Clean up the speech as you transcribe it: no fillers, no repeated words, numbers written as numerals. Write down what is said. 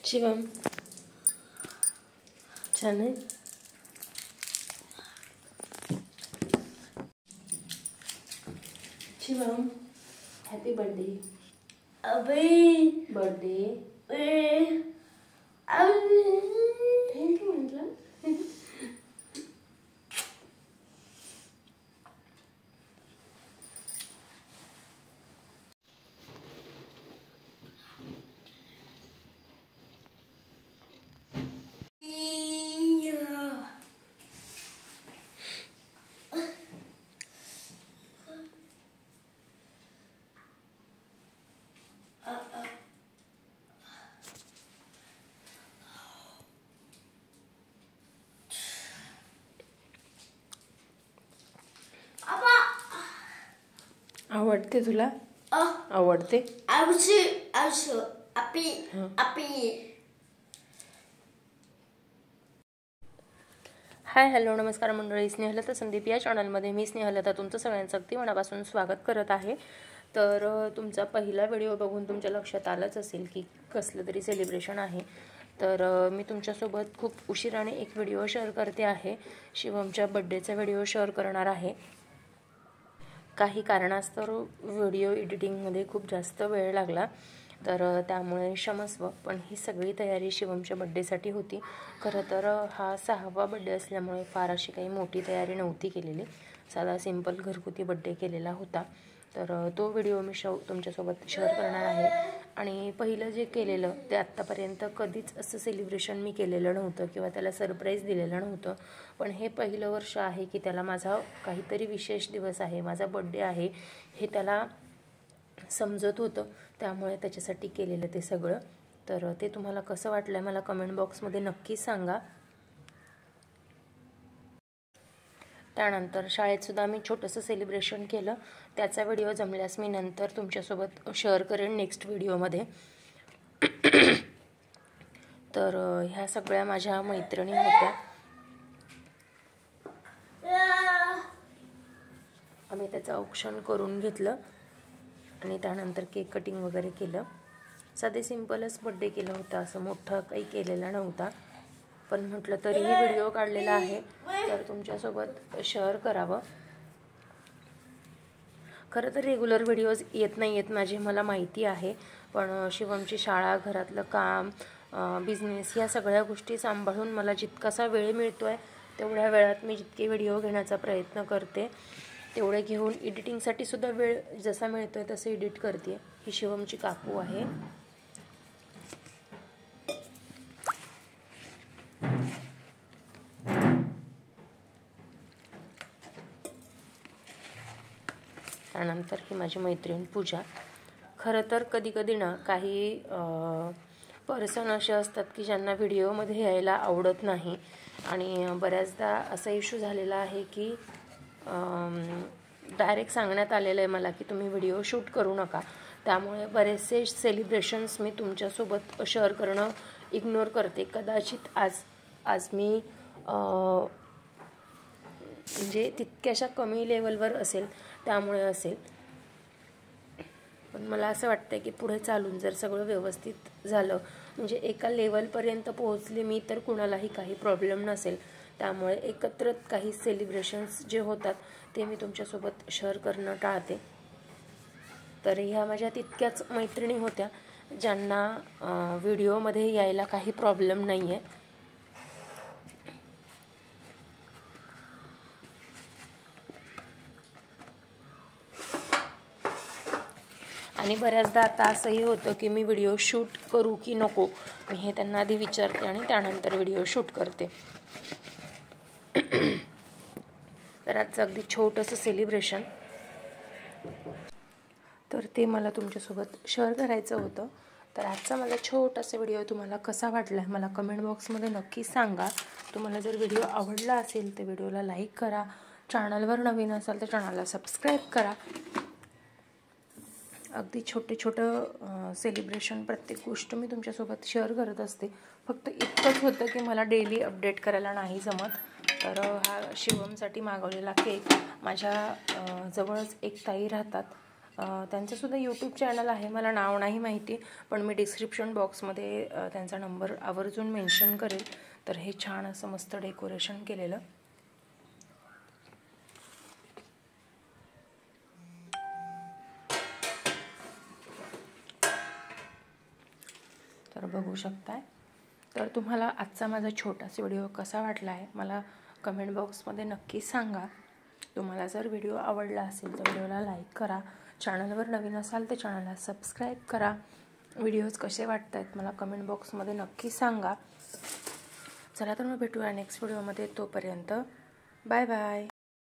शिवम छान आहे. Shivam happy birthday. Birthday thank you म्हटलं. आवडते तुला? आवडते. हाय हॅलो नमस्कार मंडळी, स्नेहलता संदीप या चॅनलमध्ये मी स्नेहलता तुमचं सगळ्यांचं अगदी मनापासून स्वागत करत आहे. तर तुमचा पहिला व्हिडिओ बघून तुमच्या लक्षात आलंच असेल की कसलं तरी सेलिब्रेशन आहे. तर मी तुमच्यासोबत खूप उशिराने एक व्हिडिओ शेअर करते आहे. शिवमच्या बड्डेचा व्हिडिओ शेअर करणार आहे. काही कारणास्तव व्हिडिओ एडिटिंगमध्ये खूप जास्त वेळ लागला, तर त्यामुळे क्षमस्व. पण ही सगळी तयारी शिवमच्या बड्डेसाठी होती. खरं तर हा 6वा बड्डे असल्यामुळे फार अशी काही मोठी तयारी नव्हती केलेली. साधा सिंपल घरगुती बड्डे केलेला होता. तर तो व्हिडिओ मी तुमच्यासोबत शेअर करणार आहे. आणि पहिलं जे केलेलं ते आत्तापर्यंत कधीच असं सेलिब्रेशन मी केलेलं नव्हतं किंवा त्याला सरप्राईज दिलेलं नव्हतं. पण हे पहिलं वर्ष आहे की त्याला माझा काहीतरी विशेष दिवस आहे, माझा बड्डे आहे हे त्याला समजत होतं. त्यामुळे त्याच्यासाठी केलेलं ते सगळं. तर ते तुम्हाला कसं वाटलं मला कमेंट बॉक्समध्ये नक्की सांगा. त्यानंतर शाळेतसुद्धा मी छोटंसं सेलिब्रेशन केलं. त्याचा व्हिडिओ जमल्यास मी नंतर तुमच्यासोबत शेअर करेन नेक्स्ट व्हिडिओमध्ये. तर ह्या सगळ्या माझ्या मैत्रिणी होत्या. आम्ही त्याचं औक्षण करून घेतलं आणि त्यानंतर केक कटिंग वगैरे केलं. साधे सिंपलच बड्डे केलं होतं, असं मोठं काही केलेला नव्हता. पण म्हटलं तरीही व्हिडिओ काढलेला आहे तर तुमच्यासोबत शेअर करावं. खरं तर रेग्युलर व्हिडिओज येत नाही आहेत माझे, मला माहिती आहे. पण शिवमची शाळा, घरातलं काम, बिझनेस या सगळ्या गोष्टी सांभाळून मला जितकासा वेळ मिळतो आहे तेवढ्या वेळात मी जितके व्हिडिओ घेण्याचा प्रयत्न करते. तेवढे घेऊन एडिटिंगसाठी सुद्धा वेळ जसा मिळतो आहे तसं एडिट करते. ही शिवमची काकू आहे. त्यानंतर ही माझी मैत्रीण पूजा. खरं तर कधी कधी ना काही पर्सन असे असतात की ज्यांना व्हिडिओमध्ये यायला आवडत नाही. आणि बऱ्याचदा असा इश्यू झालेला आहे की डायरेक्ट सांगण्यात आलेलं आहे मला की तुम्ही व्हिडिओ शूट करू नका. त्यामुळे बरेचसे सेलिब्रेशन्स मी तुमच्यासोबत शेअर करणं इग्नोर करते. कदाचित आज मी म्हणजे तितक्याशा कमी लेवलवर असेल त्यामुळे असेल. पण मला असं वाटतं की पुढे चालून जर सगळं व्यवस्थित झालं म्हणजे एका लेवलपर्यंत पोहोचले मी तर कुणालाही काही प्रॉब्लेम नसेल. त्यामुळे एकत्र काही सेलिब्रेशन्स जे होतात ते मी तुमच्यासोबत शेअर करणं टाळते. तर ह्या माझ्या तितक्याच मैत्रिणी होत्या ज्यांना व्हिडिओमध्ये यायला काही प्रॉब्लेम नाही आहे. आणि बऱ्याचदा आता असंही होतं की मी व्हिडिओ शूट करू की नको मी हे त्यांना आधी विचारते आणि त्यानंतर व्हिडिओ शूट करते. तर आजचं अगदी छोटंसं सेलिब्रेशन तर ते मला तुमच्यासोबत शेअर करायचं होतं. तर आजचा माझा छोटासा व्हिडिओ तुम्हाला कसा वाटला मला कमेंट बॉक्समध्ये नक्की सांगा. तुम्हाला जर व्हिडिओ आवडला असेल तर व्हिडिओला लाईक करा. चॅनलवर नवीन असाल तर चॅनलला सबस्क्राईब करा. अगदी छोटं सेलिब्रेशन प्रत्येक गोष्ट मी तुमच्यासोबत शेअर करत असते. फक्त इतकंच होतं की मला डेली अपडेट करायला नाही जमत. तर हा शिवमसाठी मागवलेला केक माझ्या जवळच एक ताई राहतात त्यांचंसुद्धा यूट्यूब चॅनल आहे, मला नाव नाही माहिती, पण मी डिस्क्रिप्शन बॉक्समध्ये त्यांचा नंबर आवर्जून मेन्शन करेल. तर हे छान असं मस्त डेकोरेशन केलेलं. तर बघू शकताय. तर तुम्हाला आजचा माझा छोटासा व्हिडिओ कसा वाटला आहे मला कमेंट बॉक्समध्ये नक्की सांगा. तुम्हाला जर व्हिडिओ आवडला असेल तर व्हिडिओला लाईक करा. चॅनलवर नवीन असाल तर चॅनलला सबस्क्राईब करा. व्हिडिओज कसे वाटत आहेत मला कमेंट बॉक्समध्ये नक्की सांगा. चला तर मग भेटूया नेक्स्ट व्हिडिओमध्ये. तोपर्यंत बाय बाय.